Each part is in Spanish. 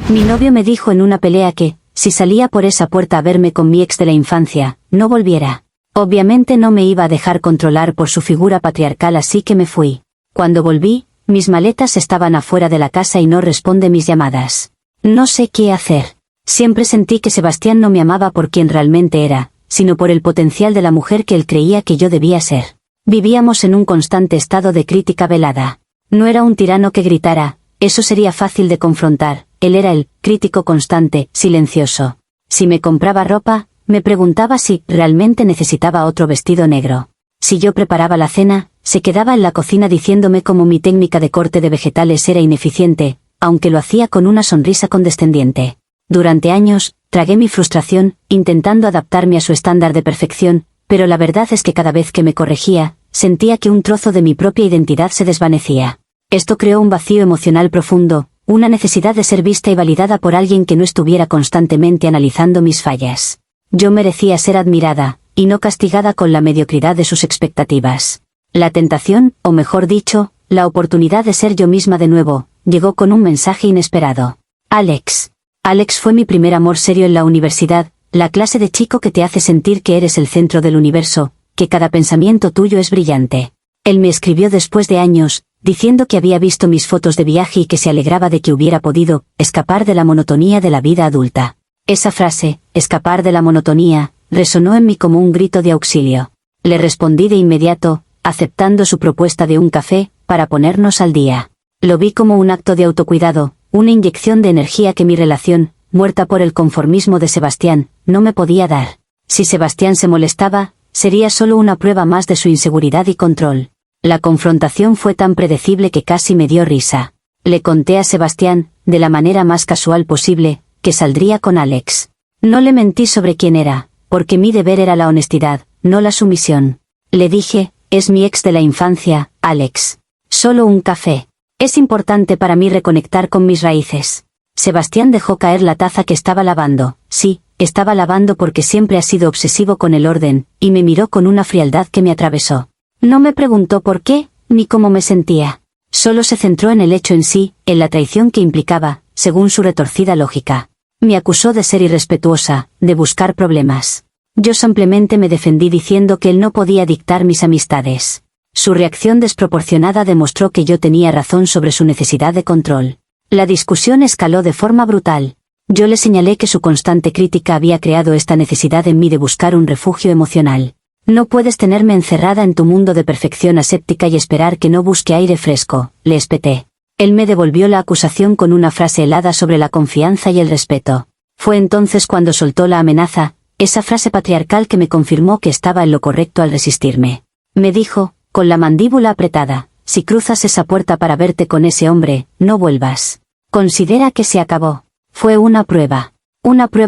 Mi novio me dijo en una pelea que, si salía por esa puerta a verme con mi ex de la infancia, no volviera. Obviamente no me iba a dejar controlar por su figura patriarcal, así que me fui. Cuando volví, mis maletas estaban afuera de la casa y no responde mis llamadas. No sé qué hacer. Siempre sentí que Sebastián no me amaba por quien realmente era, sino por el potencial de la mujer que él creía que yo debía ser. Vivíamos en un constante estado de crítica velada. No era un tirano que gritara, eso sería fácil de confrontar, él era el crítico constante, silencioso. Si me compraba ropa, me preguntaba si realmente necesitaba otro vestido negro. Si yo preparaba la cena, se quedaba en la cocina diciéndome cómo mi técnica de corte de vegetales era ineficiente, aunque lo hacía con una sonrisa condescendiente. Durante años, tragué mi frustración, intentando adaptarme a su estándar de perfección, pero la verdad es que cada vez que me corregía, sentía que un trozo de mi propia identidad se desvanecía. Esto creó un vacío emocional profundo, una necesidad de ser vista y validada por alguien que no estuviera constantemente analizando mis fallas. Yo merecía ser admirada, y no castigada con la mediocridad de sus expectativas. La tentación, o mejor dicho, la oportunidad de ser yo misma de nuevo, llegó con un mensaje inesperado. Alex. Alex fue mi primer amor serio en la universidad, la clase de chico que te hace sentir que eres el centro del universo, que cada pensamiento tuyo es brillante. Él me escribió después de años, diciendo que había visto mis fotos de viaje y que se alegraba de que hubiera podido escapar de la monotonía de la vida adulta. Esa frase, escapar de la monotonía, resonó en mí como un grito de auxilio. Le respondí de inmediato, aceptando su propuesta de un café, para ponernos al día. Lo vi como un acto de autocuidado, una inyección de energía que mi relación, muerta por el conformismo de Sebastián, no me podía dar. Si Sebastián se molestaba, sería solo una prueba más de su inseguridad y control. La confrontación fue tan predecible que casi me dio risa. Le conté a Sebastián, de la manera más casual posible, que saldría con Alex. No le mentí sobre quién era, porque mi deber era la honestidad, no la sumisión. Le dije, es mi ex de la infancia, Alex. Solo un café. Es importante para mí reconectar con mis raíces. Sebastián dejó caer la taza que estaba lavando. Sí, estaba lavando porque siempre ha sido obsesivo con el orden, y me miró con una frialdad que me atravesó. No me preguntó por qué, ni cómo me sentía. Solo se centró en el hecho en sí, en la traición que implicaba, según su retorcida lógica. Me acusó de ser irrespetuosa, de buscar problemas. Yo simplemente me defendí diciendo que él no podía dictar mis amistades. Su reacción desproporcionada demostró que yo tenía razón sobre su necesidad de control. La discusión escaló de forma brutal. Yo le señalé que su constante crítica había creado esta necesidad en mí de buscar un refugio emocional. No puedes tenerme encerrada en tu mundo de perfección aséptica y esperar que no busque aire fresco, le espeté. Él me devolvió la acusación con una frase helada sobre la confianza y el respeto. Fue entonces cuando soltó la amenaza, esa frase patriarcal que me confirmó que estaba en lo correcto al resistirme. Me dijo, con la mandíbula apretada, si cruzas esa puerta para verte con ese hombre, no vuelvas. Considera que se acabó. Fue una prueba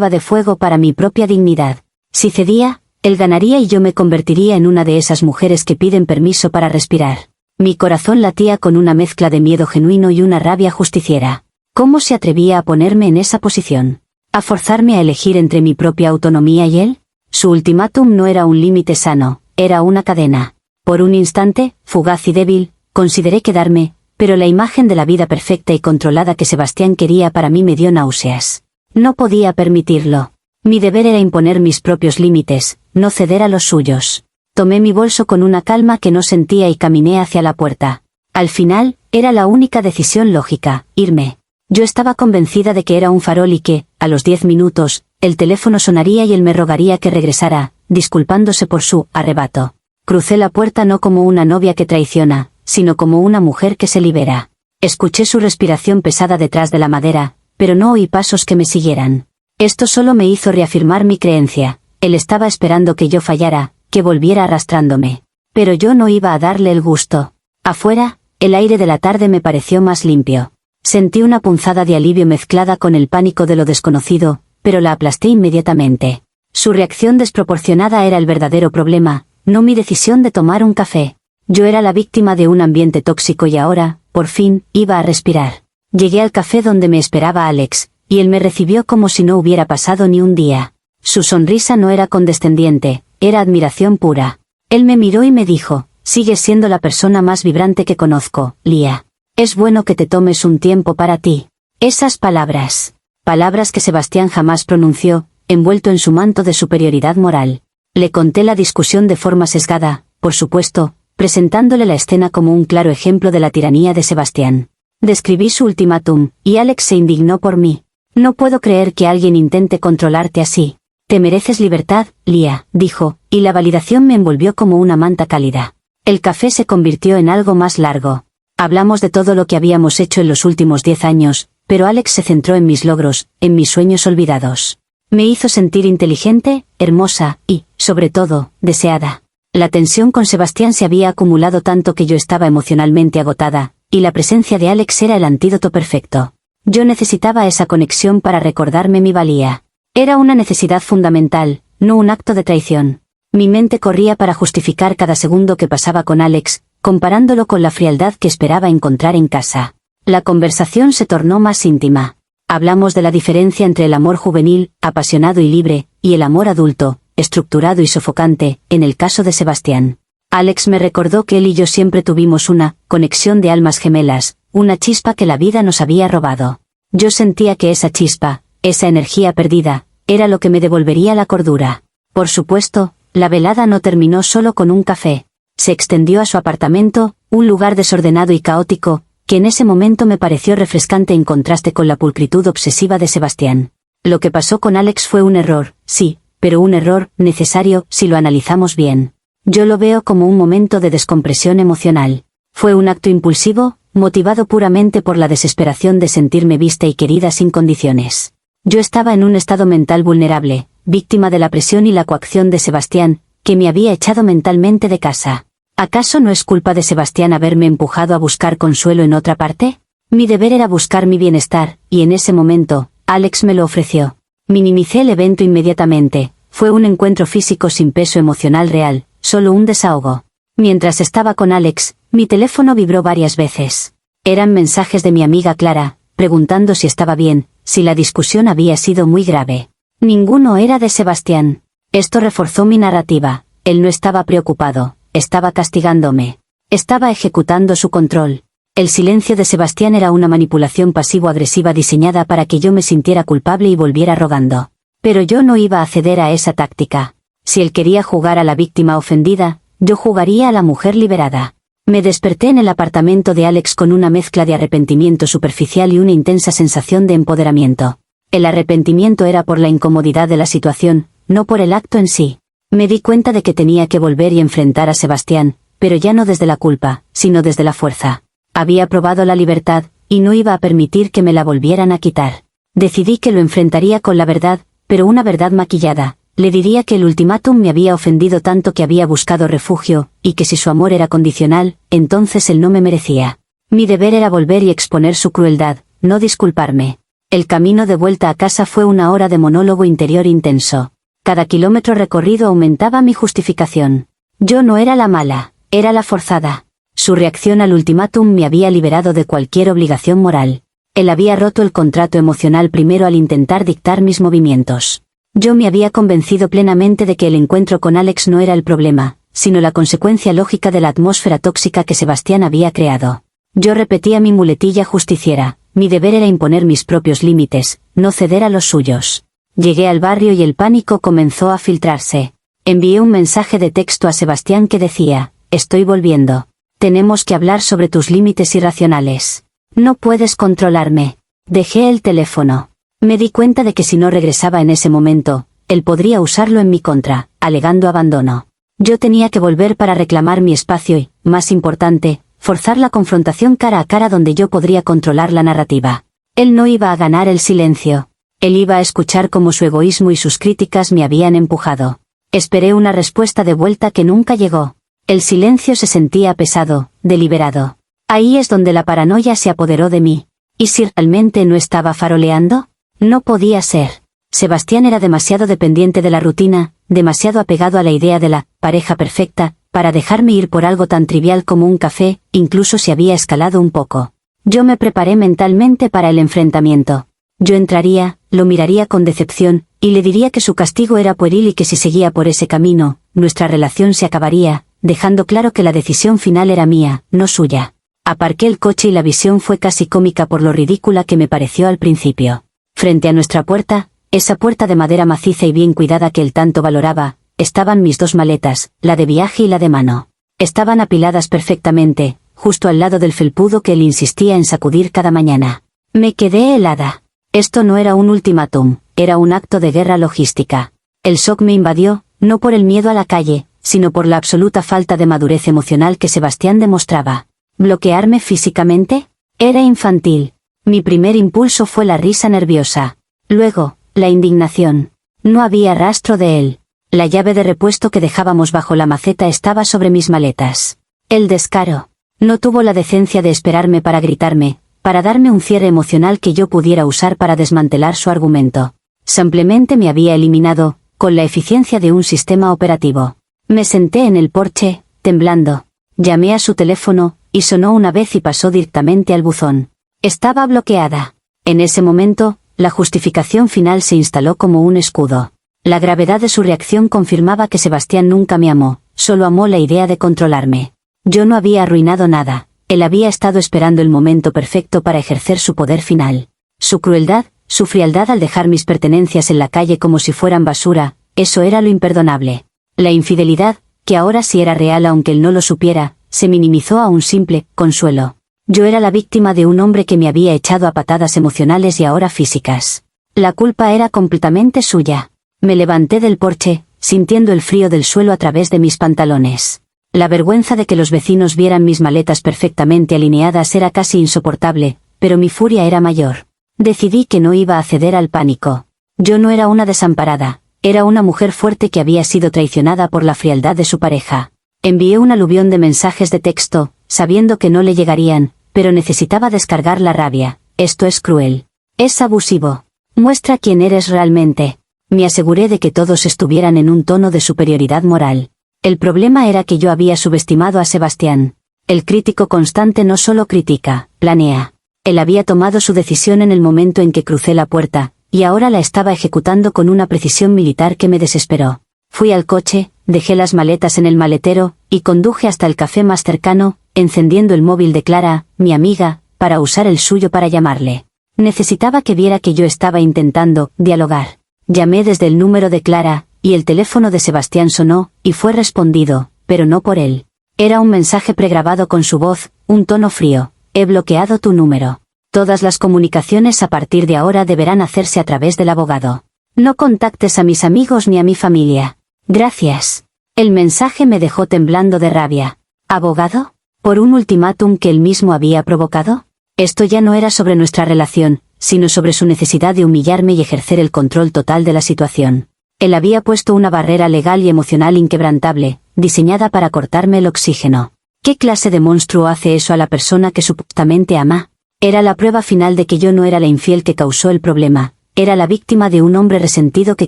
de fuego para mi propia dignidad. Si cedía, él ganaría y yo me convertiría en una de esas mujeres que piden permiso para respirar. Mi corazón latía con una mezcla de miedo genuino y una rabia justiciera. ¿Cómo se atrevía a ponerme en esa posición? ¿A forzarme a elegir entre mi propia autonomía y él? Su ultimátum no era un límite sano, era una cadena. Por un instante, fugaz y débil, consideré quedarme, pero la imagen de la vida perfecta y controlada que Sebastián quería para mí me dio náuseas. No podía permitirlo. Mi deber era imponer mis propios límites, no ceder a los suyos. Tomé mi bolso con una calma que no sentía y caminé hacia la puerta. Al final, era la única decisión lógica, irme. Yo estaba convencida de que era un farol y que, a los 10 minutos, el teléfono sonaría y él me rogaría que regresara, disculpándose por su arrebato. Crucé la puerta no como una novia que traiciona, sino como una mujer que se libera. Escuché su respiración pesada detrás de la madera, pero no oí pasos que me siguieran. Esto solo me hizo reafirmar mi creencia. Él estaba esperando que yo fallara, que volviera arrastrándome. Pero yo no iba a darle el gusto. Afuera, el aire de la tarde me pareció más limpio. Sentí una punzada de alivio mezclada con el pánico de lo desconocido, pero la aplasté inmediatamente. Su reacción desproporcionada era el verdadero problema, no mi decisión de tomar un café. Yo era la víctima de un ambiente tóxico y ahora, por fin, iba a respirar. Llegué al café donde me esperaba Alex, y él me recibió como si no hubiera pasado ni un día. Su sonrisa no era condescendiente, era admiración pura. Él me miró y me dijo, sigues siendo la persona más vibrante que conozco, Lia. Es bueno que te tomes un tiempo para ti. Esas palabras palabras que Sebastián jamás pronunció, envuelto en su manto de superioridad moral. Le conté la discusión de forma sesgada, por supuesto, presentándole la escena como un claro ejemplo de la tiranía de Sebastián. Describí su ultimátum, y Alex se indignó por mí. No puedo creer que alguien intente controlarte así. Te mereces libertad, Lia, dijo, y la validación me envolvió como una manta cálida. El café se convirtió en algo más largo. Hablamos de todo lo que habíamos hecho en los últimos 10 años, pero Alex se centró en mis logros, en mis sueños olvidados. Me hizo sentir inteligente, hermosa y, sobre todo, deseada. La tensión con Sebastián se había acumulado tanto que yo estaba emocionalmente agotada, y la presencia de Alex era el antídoto perfecto. Yo necesitaba esa conexión para recordarme mi valía. Era una necesidad fundamental, no un acto de traición. Mi mente corría para justificar cada segundo que pasaba con Alex, comparándolo con la frialdad que esperaba encontrar en casa. La conversación se tornó más íntima. Hablamos de la diferencia entre el amor juvenil, apasionado y libre, y el amor adulto, estructurado y sofocante, en el caso de Sebastián. Alex me recordó que él y yo siempre tuvimos una conexión de almas gemelas, una chispa que la vida nos había robado. Yo sentía que esa chispa, esa energía perdida, era lo que me devolvería la cordura. Por supuesto, la velada no terminó solo con un café. Se extendió a su apartamento, un lugar desordenado y caótico, que en ese momento me pareció refrescante en contraste con la pulcritud obsesiva de Sebastián. Lo que pasó con Alex fue un error, sí, pero un error necesario si lo analizamos bien. Yo lo veo como un momento de descompresión emocional. Fue un acto impulsivo, motivado puramente por la desesperación de sentirme vista y querida sin condiciones. Yo estaba en un estado mental vulnerable, víctima de la presión y la coacción de Sebastián, que me había echado mentalmente de casa. ¿Acaso no es culpa de Sebastián haberme empujado a buscar consuelo en otra parte? Mi deber era buscar mi bienestar, y en ese momento, Alex me lo ofreció. Minimicé el evento inmediatamente, fue un encuentro físico sin peso emocional real, solo un desahogo. Mientras estaba con Alex, mi teléfono vibró varias veces. Eran mensajes de mi amiga Clara, preguntando si estaba bien, si la discusión había sido muy grave. Ninguno era de Sebastián. Esto reforzó mi narrativa. Él no estaba preocupado, estaba castigándome. Estaba ejecutando su control. El silencio de Sebastián era una manipulación pasivo-agresiva diseñada para que yo me sintiera culpable y volviera rogando. Pero yo no iba a ceder a esa táctica. Si él quería jugar a la víctima ofendida, yo jugaría a la mujer liberada. Me desperté en el apartamento de Alex con una mezcla de arrepentimiento superficial y una intensa sensación de empoderamiento. El arrepentimiento era por la incomodidad de la situación, no por el acto en sí. Me di cuenta de que tenía que volver y enfrentar a Sebastián, pero ya no desde la culpa, sino desde la fuerza. Había probado la libertad, y no iba a permitir que me la volvieran a quitar. Decidí que lo enfrentaría con la verdad, pero una verdad maquillada. Le diría que el ultimátum me había ofendido tanto que había buscado refugio, y que si su amor era condicional, entonces él no me merecía. Mi deber era volver y exponer su crueldad, no disculparme. El camino de vuelta a casa fue una hora de monólogo interior intenso. Cada kilómetro recorrido aumentaba mi justificación. Yo no era la mala, era la forzada. Su reacción al ultimátum me había liberado de cualquier obligación moral. Él había roto el contrato emocional primero al intentar dictar mis movimientos. Yo me había convencido plenamente de que el encuentro con Alex no era el problema, sino la consecuencia lógica de la atmósfera tóxica que Sebastián había creado. Yo repetía mi muletilla justiciera, mi deber era imponer mis propios límites, no ceder a los suyos. Llegué al barrio y el pánico comenzó a filtrarse. Envié un mensaje de texto a Sebastián que decía, estoy volviendo. Tenemos que hablar sobre tus límites irracionales. No puedes controlarme. Dejé el teléfono. Me di cuenta de que si no regresaba en ese momento, él podría usarlo en mi contra, alegando abandono. Yo tenía que volver para reclamar mi espacio y, más importante, forzar la confrontación cara a cara donde yo podría controlar la narrativa. Él no iba a ganar el silencio. Él iba a escuchar cómo su egoísmo y sus críticas me habían empujado. Esperé una respuesta de vuelta que nunca llegó. El silencio se sentía pesado, deliberado. Ahí es donde la paranoia se apoderó de mí. ¿Y si realmente no estaba faroleando? No podía ser. Sebastián era demasiado dependiente de la rutina, demasiado apegado a la idea de la pareja perfecta, para dejarme ir por algo tan trivial como un café, incluso si había escalado un poco. Yo me preparé mentalmente para el enfrentamiento. Yo entraría, lo miraría con decepción, y le diría que su castigo era pueril y que si seguía por ese camino, nuestra relación se acabaría, dejando claro que la decisión final era mía, no suya. Aparqué el coche y la visión fue casi cómica por lo ridícula que me pareció al principio. Frente a nuestra puerta, esa puerta de madera maciza y bien cuidada que él tanto valoraba, estaban mis 2 maletas, la de viaje y la de mano. Estaban apiladas perfectamente, justo al lado del felpudo que él insistía en sacudir cada mañana. Me quedé helada. Esto no era un ultimátum, era un acto de guerra logística. El shock me invadió, no por el miedo a la calle, sino por la absoluta falta de madurez emocional que Sebastián demostraba. ¿Bloquearme físicamente? Era infantil. Mi primer impulso fue la risa nerviosa. Luego, la indignación. No había rastro de él. La llave de repuesto que dejábamos bajo la maceta estaba sobre mis maletas. El descaro. No tuvo la decencia de esperarme para gritarme, para darme un cierre emocional que yo pudiera usar para desmantelar su argumento. Simplemente me había eliminado, con la eficiencia de un sistema operativo. Me senté en el porche, temblando. Llamé a su teléfono, y sonó una vez y pasó directamente al buzón. Estaba bloqueada. En ese momento, la justificación final se instaló como un escudo. La gravedad de su reacción confirmaba que Sebastián nunca me amó, solo amó la idea de controlarme. Yo no había arruinado nada, él había estado esperando el momento perfecto para ejercer su poder final. Su crueldad, su frialdad al dejar mis pertenencias en la calle como si fueran basura, eso era lo imperdonable. La infidelidad, que ahora sí era real aunque él no lo supiera, se minimizó a un simple consuelo. Yo era la víctima de un hombre que me había echado a patadas emocionales y ahora físicas. La culpa era completamente suya. Me levanté del porche, sintiendo el frío del suelo a través de mis pantalones. La vergüenza de que los vecinos vieran mis maletas perfectamente alineadas era casi insoportable, pero mi furia era mayor. Decidí que no iba a ceder al pánico. Yo no era una desamparada, era una mujer fuerte que había sido traicionada por la frialdad de su pareja. Envié un aluvión de mensajes de texto, sabiendo que no le llegarían, pero necesitaba descargar la rabia. Esto es cruel. Es abusivo. Muestra quién eres realmente. Me aseguré de que todos estuvieran en un tono de superioridad moral. El problema era que yo había subestimado a Sebastián. El crítico constante no solo critica, planea. Él había tomado su decisión en el momento en que crucé la puerta, y ahora la estaba ejecutando con una precisión militar que me desesperó. Fui al coche, dejé las maletas en el maletero, y conduje hasta el café más cercano, encendiendo el móvil de Clara, mi amiga, para usar el suyo para llamarle. Necesitaba que viera que yo estaba intentando dialogar. Llamé desde el número de Clara, y el teléfono de Sebastián sonó, y fue respondido, pero no por él. Era un mensaje pregrabado con su voz, un tono frío. He bloqueado tu número. Todas las comunicaciones a partir de ahora deberán hacerse a través del abogado. No contactes a mis amigos ni a mi familia. Gracias. El mensaje me dejó temblando de rabia. ¿Abogado? ¿Por un ultimátum que él mismo había provocado? Esto ya no era sobre nuestra relación, sino sobre su necesidad de humillarme y ejercer el control total de la situación. Él había puesto una barrera legal y emocional inquebrantable, diseñada para cortarme el oxígeno. ¿Qué clase de monstruo hace eso a la persona que supuestamente ama? Era la prueba final de que yo no era la infiel que causó el problema, era la víctima de un hombre resentido que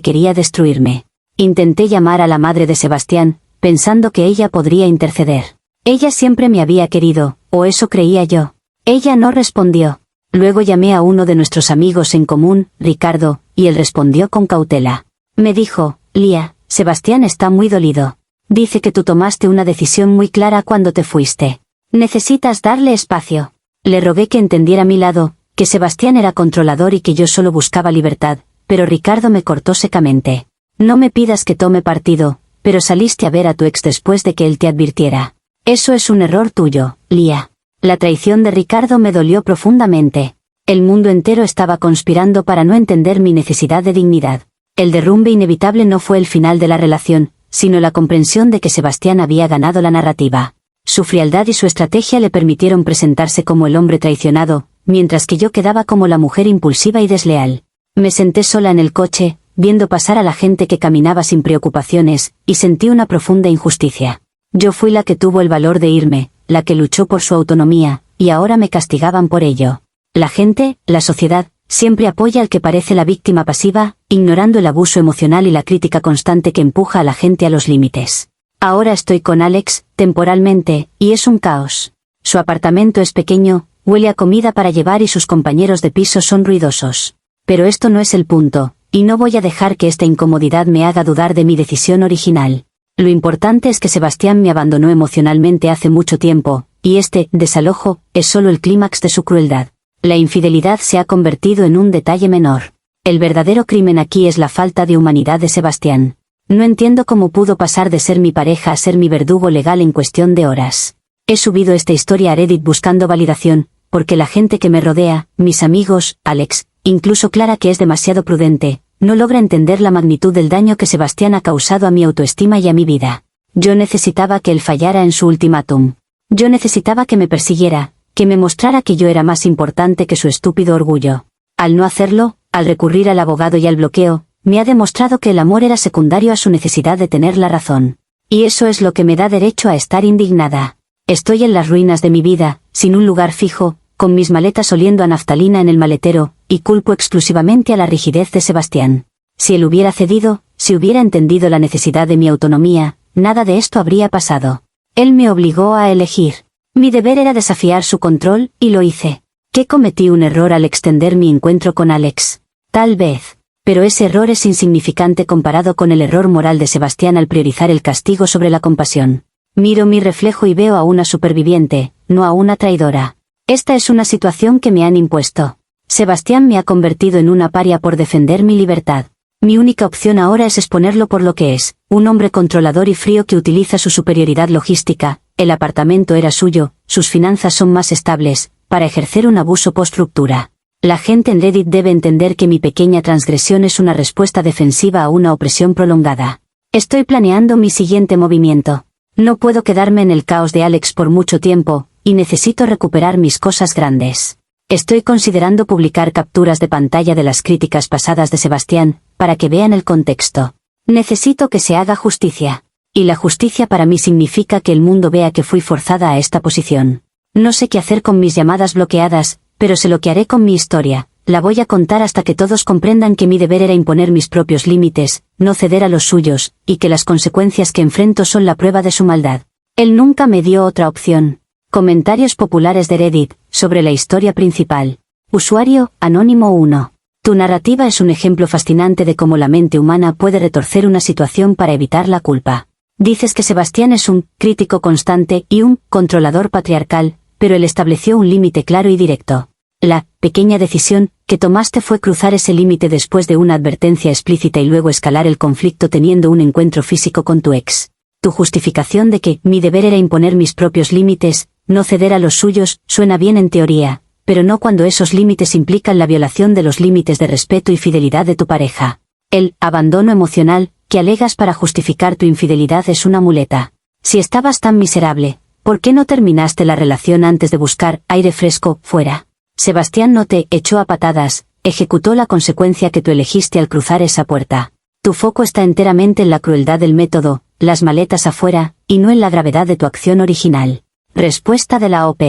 quería destruirme. Intenté llamar a la madre de Sebastián, pensando que ella podría interceder. Ella siempre me había querido, o eso creía yo. Ella no respondió. Luego llamé a uno de nuestros amigos en común, Ricardo, y él respondió con cautela. Me dijo, Lía, Sebastián está muy dolido. Dice que tú tomaste una decisión muy clara cuando te fuiste. Necesitas darle espacio. Le rogué que entendiera mi lado, que Sebastián era controlador y que yo solo buscaba libertad, pero Ricardo me cortó secamente. No me pidas que tome partido, pero saliste a ver a tu ex después de que él te advirtiera. Eso es un error tuyo, Lía. La traición de Ricardo me dolió profundamente. El mundo entero estaba conspirando para no entender mi necesidad de dignidad. El derrumbe inevitable no fue el final de la relación, sino la comprensión de que Sebastián había ganado la narrativa. Su frialdad y su estrategia le permitieron presentarse como el hombre traicionado, mientras que yo quedaba como la mujer impulsiva y desleal. Me senté sola en el coche, viendo pasar a la gente que caminaba sin preocupaciones, y sentí una profunda injusticia. Yo fui la que tuvo el valor de irme, la que luchó por su autonomía, y ahora me castigaban por ello. La gente, la sociedad, siempre apoya al que parece la víctima pasiva, ignorando el abuso emocional y la crítica constante que empuja a la gente a los límites. Ahora estoy con Alex, temporalmente, y es un caos. Su apartamento es pequeño, huele a comida para llevar y sus compañeros de piso son ruidosos. Pero esto no es el punto, y no voy a dejar que esta incomodidad me haga dudar de mi decisión original. Lo importante es que Sebastián me abandonó emocionalmente hace mucho tiempo, y este desalojo es solo el clímax de su crueldad. La infidelidad se ha convertido en un detalle menor. El verdadero crimen aquí es la falta de humanidad de Sebastián. No entiendo cómo pudo pasar de ser mi pareja a ser mi verdugo legal en cuestión de horas. He subido esta historia a Reddit buscando validación, porque la gente que me rodea, mis amigos, Alex, incluso Clara, que es demasiado prudente, no logra entender la magnitud del daño que Sebastián ha causado a mi autoestima y a mi vida. Yo necesitaba que él fallara en su ultimátum. Yo necesitaba que me persiguiera, que me mostrara que yo era más importante que su estúpido orgullo. Al no hacerlo, al recurrir al abogado y al bloqueo, me ha demostrado que el amor era secundario a su necesidad de tener la razón. Y eso es lo que me da derecho a estar indignada. Estoy en las ruinas de mi vida, sin un lugar fijo, con mis maletas oliendo a naftalina en el maletero, y culpo exclusivamente a la rigidez de Sebastián. Si él hubiera cedido, si hubiera entendido la necesidad de mi autonomía, nada de esto habría pasado. Él me obligó a elegir. Mi deber era desafiar su control, y lo hice. ¿Qué cometí un error al extender mi encuentro con Alex? Tal vez. Pero ese error es insignificante comparado con el error moral de Sebastián al priorizar el castigo sobre la compasión. Miro mi reflejo y veo a una superviviente, no a una traidora. Esta es una situación que me han impuesto. Sebastián me ha convertido en una paria por defender mi libertad. Mi única opción ahora es exponerlo por lo que es, un hombre controlador y frío que utiliza su superioridad logística. El apartamento era suyo, sus finanzas son más estables, para ejercer un abuso post-ruptura. La gente en Reddit debe entender que mi pequeña transgresión es una respuesta defensiva a una opresión prolongada. Estoy planeando mi siguiente movimiento. No puedo quedarme en el caos de Alex por mucho tiempo, y necesito recuperar mis cosas grandes. Estoy considerando publicar capturas de pantalla de las críticas pasadas de Sebastián, para que vean el contexto. Necesito que se haga justicia. Y la justicia para mí significa que el mundo vea que fui forzada a esta posición. No sé qué hacer con mis llamadas bloqueadas, pero sé lo que haré con mi historia. La voy a contar hasta que todos comprendan que mi deber era imponer mis propios límites, no ceder a los suyos, y que las consecuencias que enfrento son la prueba de su maldad. Él nunca me dio otra opción. Comentarios populares de Reddit, sobre la historia principal. Usuario, Anónimo 1. Tu narrativa es un ejemplo fascinante de cómo la mente humana puede retorcer una situación para evitar la culpa. Dices que Sebastián es un crítico constante y un controlador patriarcal, pero él estableció un límite claro y directo. La pequeña decisión que tomaste fue cruzar ese límite después de una advertencia explícita y luego escalar el conflicto teniendo un encuentro físico con tu ex. Tu justificación de que mi deber era imponer mis propios límites, no ceder a los suyos, suena bien en teoría, pero no cuando esos límites implican la violación de los límites de respeto y fidelidad de tu pareja. El abandono emocional que alegas para justificar tu infidelidad es una muleta. Si estabas tan miserable, ¿por qué no terminaste la relación antes de buscar aire fresco fuera? Sebastián no te echó a patadas, ejecutó la consecuencia que tú elegiste al cruzar esa puerta. Tu foco está enteramente en la crueldad del método, las maletas afuera, y no en la gravedad de tu acción original. Respuesta de la OP.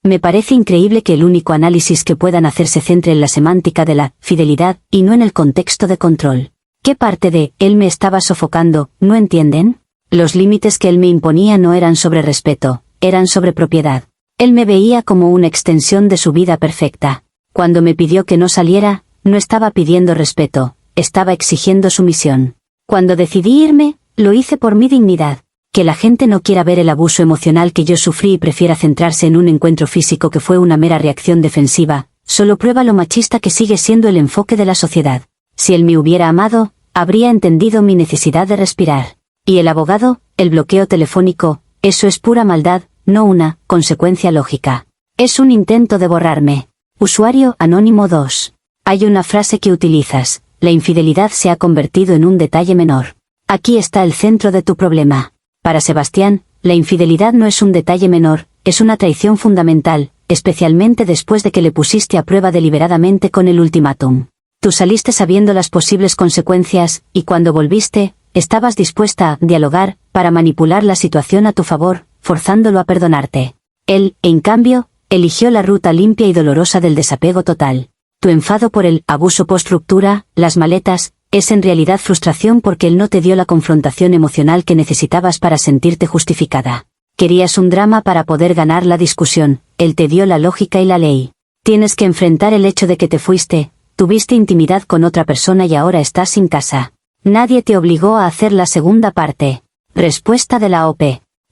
Me parece increíble que el único análisis que puedan hacer se centre en la semántica de la fidelidad, y no en el contexto de control. ¿Qué parte de él me estaba sofocando, no entienden? Los límites que él me imponía no eran sobre respeto, eran sobre propiedad. Él me veía como una extensión de su vida perfecta. Cuando me pidió que no saliera, no estaba pidiendo respeto, estaba exigiendo sumisión. Cuando decidí irme, lo hice por mi dignidad. Que la gente no quiera ver el abuso emocional que yo sufrí y prefiera centrarse en un encuentro físico que fue una mera reacción defensiva, solo prueba lo machista que sigue siendo el enfoque de la sociedad. Si él me hubiera amado, habría entendido mi necesidad de respirar. Y el abogado, el bloqueo telefónico, eso es pura maldad, no una consecuencia lógica. Es un intento de borrarme. Usuario, Anónimo 2. Hay una frase que utilizas, la infidelidad se ha convertido en un detalle menor. Aquí está el centro de tu problema. Para Sebastián, la infidelidad no es un detalle menor, es una traición fundamental, especialmente después de que le pusiste a prueba deliberadamente con el ultimátum. Tú saliste sabiendo las posibles consecuencias, y cuando volviste, estabas dispuesta a dialogar, para manipular la situación a tu favor, forzándolo a perdonarte. Él, en cambio, eligió la ruta limpia y dolorosa del desapego total. Tu enfado por el abuso post-ruptura, las maletas, es en realidad frustración porque él no te dio la confrontación emocional que necesitabas para sentirte justificada. Querías un drama para poder ganar la discusión, él te dio la lógica y la ley. Tienes que enfrentar el hecho de que te fuiste, tuviste intimidad con otra persona y ahora estás sin casa. Nadie te obligó a hacer la segunda parte. Respuesta de la OP.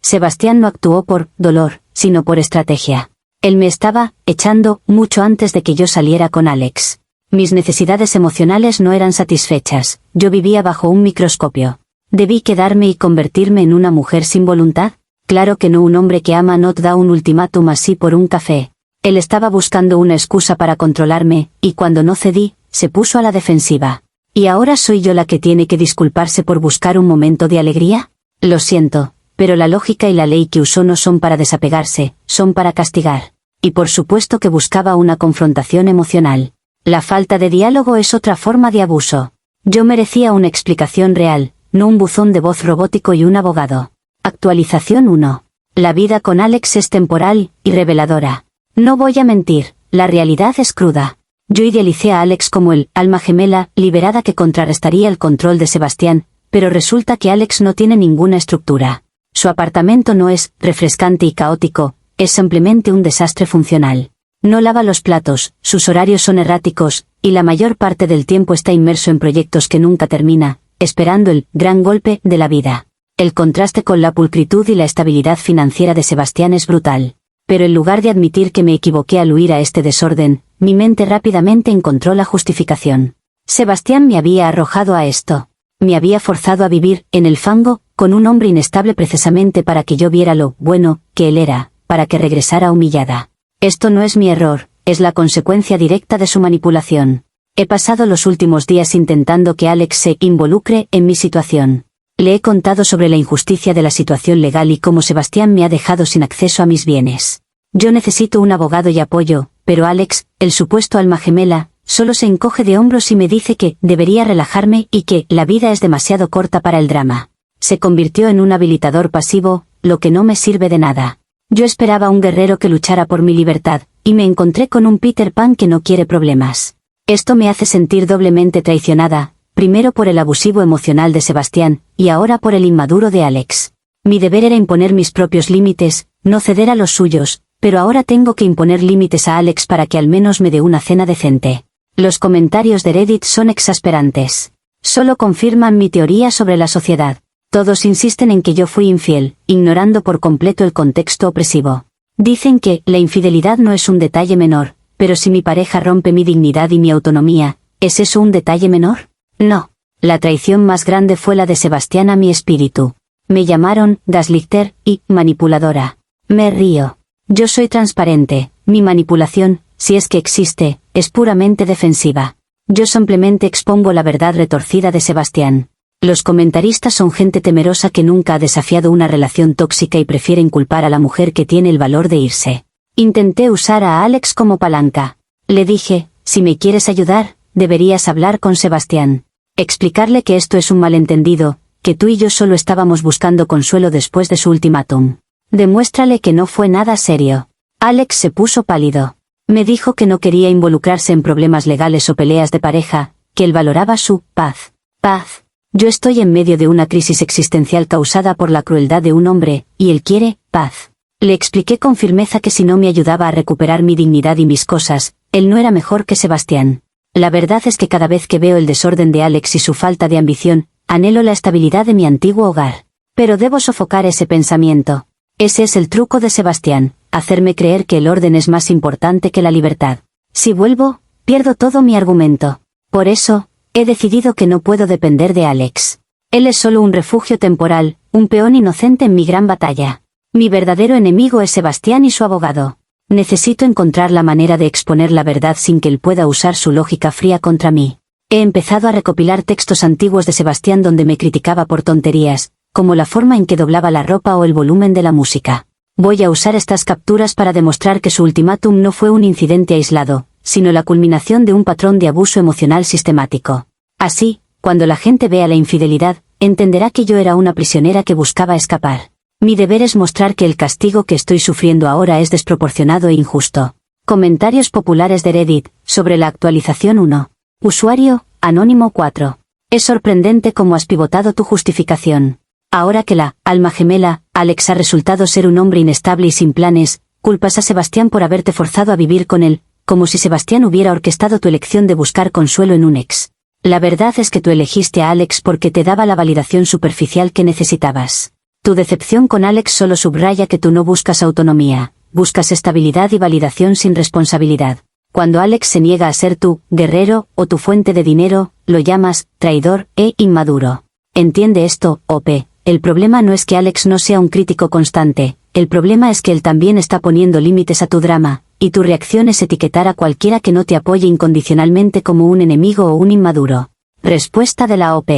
Sebastián no actuó por dolor, sino por estrategia. Él me estaba echando mucho antes de que yo saliera con Alex. Mis necesidades emocionales no eran satisfechas, yo vivía bajo un microscopio. ¿Debí quedarme y convertirme en una mujer sin voluntad? Claro que no, un hombre que ama no da un ultimátum así por un café. Él estaba buscando una excusa para controlarme, y cuando no cedí, se puso a la defensiva. ¿Y ahora soy yo la que tiene que disculparse por buscar un momento de alegría? Lo siento, pero la lógica y la ley que usó no son para desapegarse, son para castigar. Y por supuesto que buscaba una confrontación emocional. La falta de diálogo es otra forma de abuso. Yo merecía una explicación real, no un buzón de voz robótico y un abogado. Actualización 1. La vida con Alex es temporal y reveladora. No voy a mentir, la realidad es cruda. Yo idealicé a Alex como el alma gemela liberada que contrarrestaría el control de Sebastián, pero resulta que Alex no tiene ninguna estructura. Su apartamento no es refrescante y caótico, es simplemente un desastre funcional. No lava los platos, sus horarios son erráticos, y la mayor parte del tiempo está inmerso en proyectos que nunca termina, esperando el gran golpe de la vida. El contraste con la pulcritud y la estabilidad financiera de Sebastián es brutal. Pero en lugar de admitir que me equivoqué al huir a este desorden, mi mente rápidamente encontró la justificación. Sebastián me había arrojado a esto. Me había forzado a vivir en el fango, con un hombre inestable precisamente para que yo viera lo bueno que él era, para que regresara humillada. Esto no es mi error, es la consecuencia directa de su manipulación. He pasado los últimos días intentando que Alex se involucre en mi situación. Le he contado sobre la injusticia de la situación legal y cómo Sebastián me ha dejado sin acceso a mis bienes. Yo necesito un abogado y apoyo, pero Alex, el supuesto alma gemela, solo se encoge de hombros y me dice que debería relajarme y que la vida es demasiado corta para el drama. Se convirtió en un habilitador pasivo, lo que no me sirve de nada. Yo esperaba un guerrero que luchara por mi libertad, y me encontré con un Peter Pan que no quiere problemas. Esto me hace sentir doblemente traicionada, primero por el abusivo emocional de Sebastián, y ahora por el inmaduro de Alex. Mi deber era imponer mis propios límites, no ceder a los suyos, pero ahora tengo que imponer límites a Alex para que al menos me dé una cena decente. Los comentarios de Reddit son exasperantes. Solo confirman mi teoría sobre la sociedad. Todos insisten en que yo fui infiel, ignorando por completo el contexto opresivo. Dicen que la infidelidad no es un detalle menor, pero si mi pareja rompe mi dignidad y mi autonomía, ¿es eso un detalle menor? No. La traición más grande fue la de Sebastián a mi espíritu. Me llamaron gaslighter y manipuladora. Me río. Yo soy transparente, mi manipulación, si es que existe, es puramente defensiva. Yo simplemente expongo la verdad retorcida de Sebastián. Los comentaristas son gente temerosa que nunca ha desafiado una relación tóxica y prefieren culpar a la mujer que tiene el valor de irse. Intenté usar a Alex como palanca. Le dije, si me quieres ayudar, deberías hablar con Sebastián. Explicarle que esto es un malentendido, que tú y yo solo estábamos buscando consuelo después de su ultimátum. Demuéstrale que no fue nada serio. Alex se puso pálido. Me dijo que no quería involucrarse en problemas legales o peleas de pareja, que él valoraba su paz. Paz. Yo estoy en medio de una crisis existencial causada por la crueldad de un hombre, y él quiere paz. Le expliqué con firmeza que si no me ayudaba a recuperar mi dignidad y mis cosas, él no era mejor que Sebastián. La verdad es que cada vez que veo el desorden de Alex y su falta de ambición, anhelo la estabilidad de mi antiguo hogar. Pero debo sofocar ese pensamiento. Ese es el truco de Sebastián, hacerme creer que el orden es más importante que la libertad. Si vuelvo, pierdo todo mi argumento. Por eso, he decidido que no puedo depender de Alex. Él es solo un refugio temporal, un peón inocente en mi gran batalla. Mi verdadero enemigo es Sebastián y su abogado. Necesito encontrar la manera de exponer la verdad sin que él pueda usar su lógica fría contra mí. He empezado a recopilar textos antiguos de Sebastián donde me criticaba por tonterías, como la forma en que doblaba la ropa o el volumen de la música. Voy a usar estas capturas para demostrar que su ultimátum no fue un incidente aislado, sino la culminación de un patrón de abuso emocional sistemático. Así, cuando la gente vea la infidelidad, entenderá que yo era una prisionera que buscaba escapar. Mi deber es mostrar que el castigo que estoy sufriendo ahora es desproporcionado e injusto. Comentarios populares de Reddit, sobre la actualización 1. Usuario, Anónimo 4. Es sorprendente cómo has pivotado tu justificación. Ahora que la alma gemela, Alex, ha resultado ser un hombre inestable y sin planes, culpas a Sebastián por haberte forzado a vivir con él, como si Sebastián hubiera orquestado tu elección de buscar consuelo en un ex. La verdad es que tú elegiste a Alex porque te daba la validación superficial que necesitabas. Tu decepción con Alex solo subraya que tú no buscas autonomía, buscas estabilidad y validación sin responsabilidad. Cuando Alex se niega a ser tu guerrero o tu fuente de dinero, lo llamas traidor e inmaduro. Entiende esto, OP. El problema no es que Alex no sea un crítico constante, el problema es que él también está poniendo límites a tu drama, y tu reacción es etiquetar a cualquiera que no te apoye incondicionalmente como un enemigo o un inmaduro. Respuesta de la OP.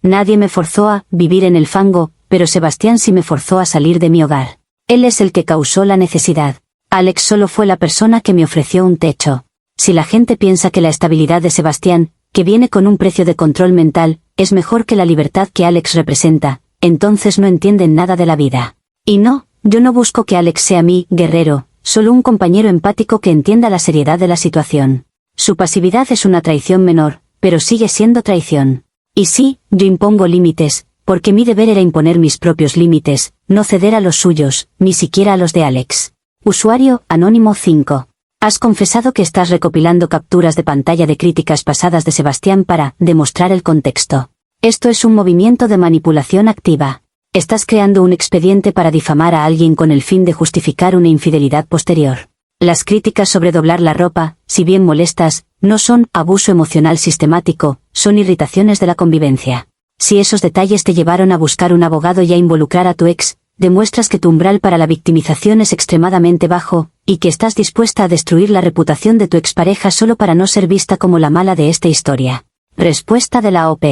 Nadie me forzó a vivir en el fango, pero Sebastián sí me forzó a salir de mi hogar. Él es el que causó la necesidad. Alex solo fue la persona que me ofreció un techo. Si la gente piensa que la estabilidad de Sebastián, que viene con un precio de control mental, es mejor que la libertad que Alex representa, entonces no entienden nada de la vida. Y no, yo no busco que Alex sea mi guerrero, solo un compañero empático que entienda la seriedad de la situación. Su pasividad es una traición menor, pero sigue siendo traición. Y sí, yo impongo límites, porque mi deber era imponer mis propios límites, no ceder a los suyos, ni siquiera a los de Alex. Usuario, Anónimo 5. Has confesado que estás recopilando capturas de pantalla de críticas pasadas de Sebastián para demostrar el contexto. Esto es un movimiento de manipulación activa. Estás creando un expediente para difamar a alguien con el fin de justificar una infidelidad posterior. Las críticas sobre doblar la ropa, si bien molestas, no son abuso emocional sistemático, son irritaciones de la convivencia. Si esos detalles te llevaron a buscar un abogado y a involucrar a tu ex, demuestras que tu umbral para la victimización es extremadamente bajo, y que estás dispuesta a destruir la reputación de tu expareja solo para no ser vista como la mala de esta historia. Respuesta de la OP.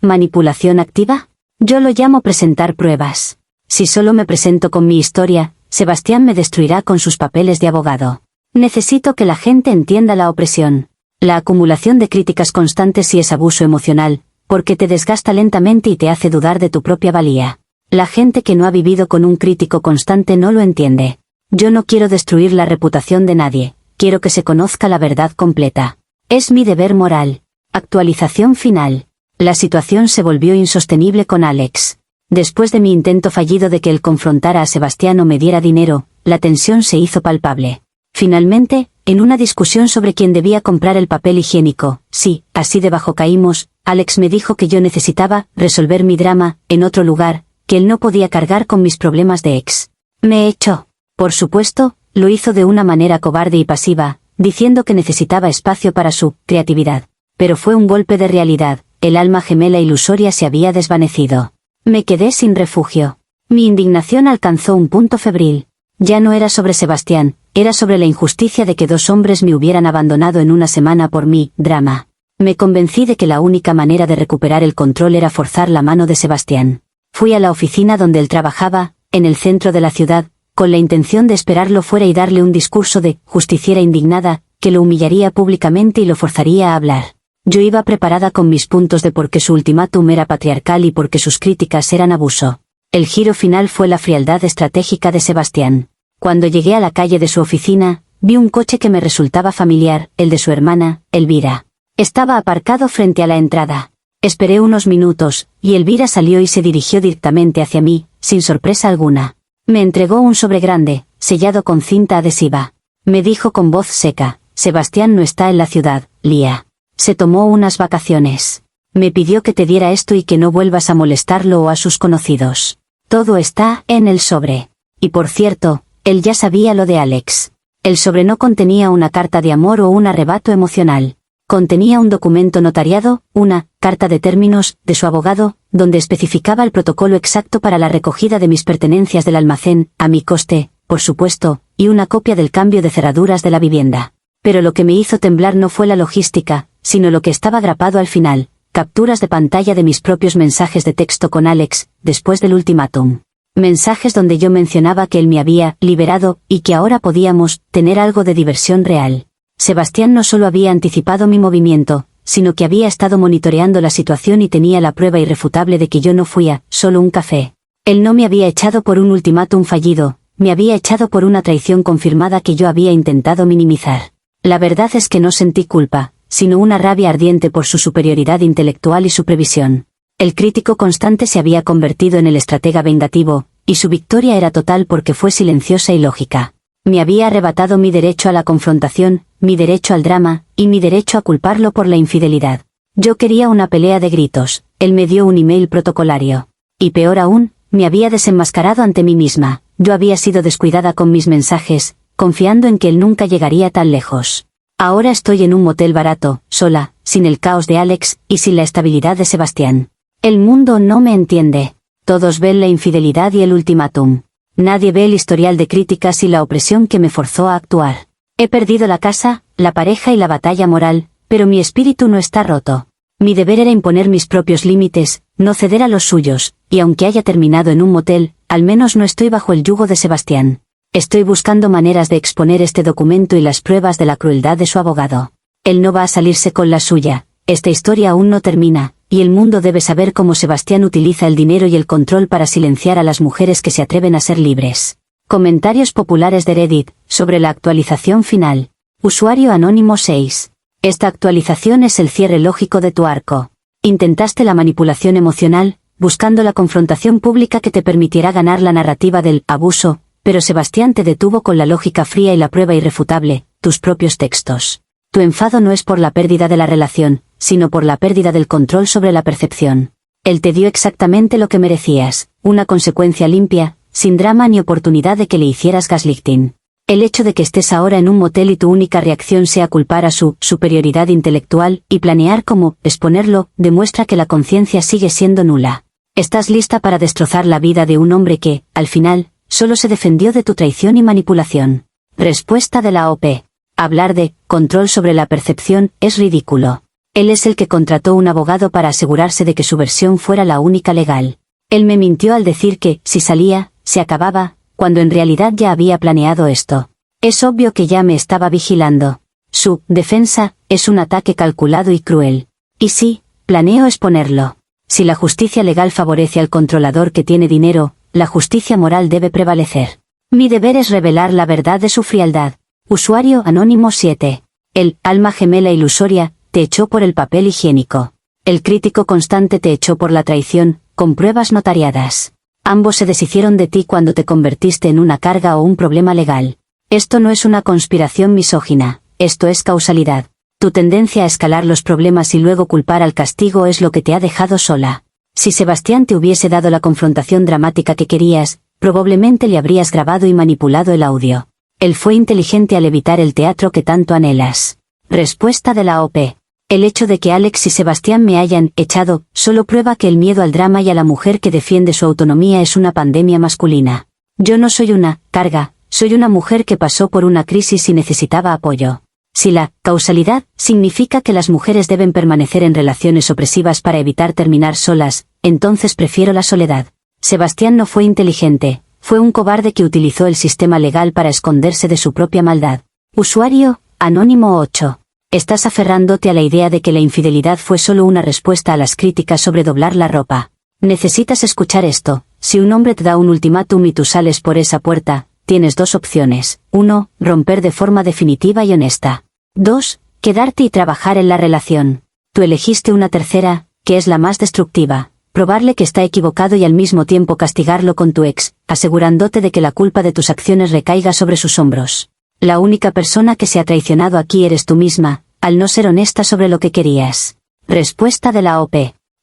¿Manipulación activa? Yo lo llamo presentar pruebas. Si solo me presento con mi historia, Sebastián me destruirá con sus papeles de abogado. Necesito que la gente entienda la opresión. La acumulación de críticas constantes sí es abuso emocional, porque te desgasta lentamente y te hace dudar de tu propia valía. La gente que no ha vivido con un crítico constante no lo entiende. Yo no quiero destruir la reputación de nadie, quiero que se conozca la verdad completa. Es mi deber moral. Actualización final. La situación se volvió insostenible con Alex. Después de mi intento fallido de que él confrontara a Sebastián o me diera dinero, la tensión se hizo palpable. Finalmente, en una discusión sobre quién debía comprar el papel higiénico, sí, así de bajo caímos, Alex me dijo que yo necesitaba resolver mi drama en otro lugar, que él no podía cargar con mis problemas de ex. Me echó. Por supuesto, lo hizo de una manera cobarde y pasiva, diciendo que necesitaba espacio para su creatividad. Pero fue un golpe de realidad, el alma gemela ilusoria se había desvanecido. Me quedé sin refugio. Mi indignación alcanzó un punto febril. Ya no era sobre Sebastián, era sobre la injusticia de que dos hombres me hubieran abandonado en una semana por mi drama. Me convencí de que la única manera de recuperar el control era forzar la mano de Sebastián. Fui a la oficina donde él trabajaba, en el centro de la ciudad, con la intención de esperarlo fuera y darle un discurso de justiciera indignada, que lo humillaría públicamente y lo forzaría a hablar. Yo iba preparada con mis puntos de por qué su ultimátum era patriarcal y por qué sus críticas eran abuso. El giro final fue la frialdad estratégica de Sebastián. Cuando llegué a la calle de su oficina, vi un coche que me resultaba familiar, el de su hermana, Elvira. Estaba aparcado frente a la entrada. Esperé unos minutos, y Elvira salió y se dirigió directamente hacia mí, sin sorpresa alguna. Me entregó un sobre grande, sellado con cinta adhesiva. Me dijo con voz seca, Sebastián no está en la ciudad, Lía. Se tomó unas vacaciones. Me pidió que te diera esto y que no vuelvas a molestarlo o a sus conocidos. Todo está en el sobre. Y por cierto, él ya sabía lo de Alex. El sobre no contenía una carta de amor o un arrebato emocional. Contenía un documento notariado, una carta de términos, de su abogado, donde especificaba el protocolo exacto para la recogida de mis pertenencias del almacén, a mi coste, por supuesto, y una copia del cambio de cerraduras de la vivienda. Pero lo que me hizo temblar no fue la logística, sino lo que estaba grapado al final, capturas de pantalla de mis propios mensajes de texto con Alex, después del ultimátum. Mensajes donde yo mencionaba que él me había liberado, y que ahora podíamos tener algo de diversión real. Sebastián no solo había anticipado mi movimiento, sino que había estado monitoreando la situación y tenía la prueba irrefutable de que yo no fui a solo un café. Él no me había echado por un ultimátum fallido, me había echado por una traición confirmada que yo había intentado minimizar. La verdad es que no sentí culpa, sino una rabia ardiente por su superioridad intelectual y su previsión. El crítico constante se había convertido en el estratega vengativo, y su victoria era total porque fue silenciosa y lógica. Me había arrebatado mi derecho a la confrontación, mi derecho al drama, y mi derecho a culparlo por la infidelidad. Yo quería una pelea de gritos, él me dio un email protocolario. Y peor aún, me había desenmascarado ante mí misma, yo había sido descuidada con mis mensajes, confiando en que él nunca llegaría tan lejos. Ahora estoy en un motel barato, sola, sin el caos de Alex, y sin la estabilidad de Sebastián. El mundo no me entiende. Todos ven la infidelidad y el ultimátum. Nadie ve el historial de críticas y la opresión que me forzó a actuar. He perdido la casa, la pareja y la batalla moral, pero mi espíritu no está roto. Mi deber era imponer mis propios límites, no ceder a los suyos, y aunque haya terminado en un motel, al menos no estoy bajo el yugo de Sebastián. Estoy buscando maneras de exponer este documento y las pruebas de la crueldad de su abogado. Él no va a salirse con la suya, esta historia aún no termina, y el mundo debe saber cómo Sebastián utiliza el dinero y el control para silenciar a las mujeres que se atreven a ser libres. Comentarios populares de Reddit, sobre la actualización final. Usuario anónimo 6. Esta actualización es el cierre lógico de tu arco. Intentaste la manipulación emocional, buscando la confrontación pública que te permitiera ganar la narrativa del abuso, pero Sebastián te detuvo con la lógica fría y la prueba irrefutable, tus propios textos. Tu enfado no es por la pérdida de la relación, sino por la pérdida del control sobre la percepción. Él te dio exactamente lo que merecías, una consecuencia limpia, sin drama ni oportunidad de que le hicieras gaslighting. El hecho de que estés ahora en un motel y tu única reacción sea culpar a su superioridad intelectual y planear cómo exponerlo, demuestra que la conciencia sigue siendo nula. Estás lista para destrozar la vida de un hombre que, al final, solo se defendió de tu traición y manipulación. Respuesta de la OP. Hablar de control sobre la percepción es ridículo. Él es el que contrató un abogado para asegurarse de que su versión fuera la única legal. Él me mintió al decir que, si salía, se acababa, cuando en realidad ya había planeado esto. Es obvio que ya me estaba vigilando. Su defensa es un ataque calculado y cruel. Y sí, planeo exponerlo. Si la justicia legal favorece al controlador que tiene dinero, la justicia moral debe prevalecer. Mi deber es revelar la verdad de su frialdad. Usuario anónimo 7. El alma gemela ilusoria te echó por el papel higiénico. El crítico constante te echó por la traición, con pruebas notariadas. Ambos se deshicieron de ti cuando te convertiste en una carga o un problema legal. Esto no es una conspiración misógina, esto es causalidad. Tu tendencia a escalar los problemas y luego culpar al castigo es lo que te ha dejado sola. Si Sebastián te hubiese dado la confrontación dramática que querías, probablemente le habrías grabado y manipulado el audio. Él fue inteligente al evitar el teatro que tanto anhelas. Respuesta de la OP. El hecho de que Alex y Sebastián me hayan echado, solo prueba que el miedo al drama y a la mujer que defiende su autonomía es una pandemia masculina. Yo no soy una carga, soy una mujer que pasó por una crisis y necesitaba apoyo. Si la causalidad significa que las mujeres deben permanecer en relaciones opresivas para evitar terminar solas, entonces prefiero la soledad. Sebastián no fue inteligente, fue un cobarde que utilizó el sistema legal para esconderse de su propia maldad. Usuario anónimo 8. Estás aferrándote a la idea de que la infidelidad fue solo una respuesta a las críticas sobre doblar la ropa. Necesitas escuchar esto. Si un hombre te da un ultimátum y tú sales por esa puerta, tienes dos opciones. 1. Romper de forma definitiva y honesta. 2. Quedarte y trabajar en la relación. Tú elegiste una tercera, que es la más destructiva. Probarle que está equivocado y al mismo tiempo castigarlo con tu ex, asegurándote de que la culpa de tus acciones recaiga sobre sus hombros. La única persona que se ha traicionado aquí eres tú misma, al no ser honesta sobre lo que querías. Respuesta de la OP.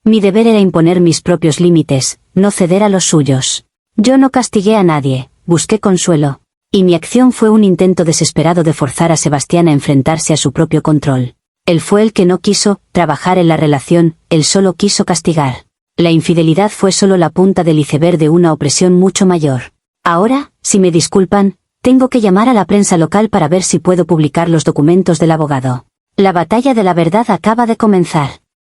Mi deber era imponer mis propios límites, no ceder a los suyos. Yo no castigué a nadie, busqué consuelo. Y mi acción fue un intento desesperado de forzar a Sebastián a enfrentarse a su propio control. Él fue el que no quiso trabajar en la relación, él solo quiso castigar. La infidelidad fue solo la punta del iceberg de una opresión mucho mayor. Ahora, si me disculpan, tengo que llamar a la prensa local para ver si puedo publicar los documentos del abogado. La batalla de la verdad acaba de comenzar.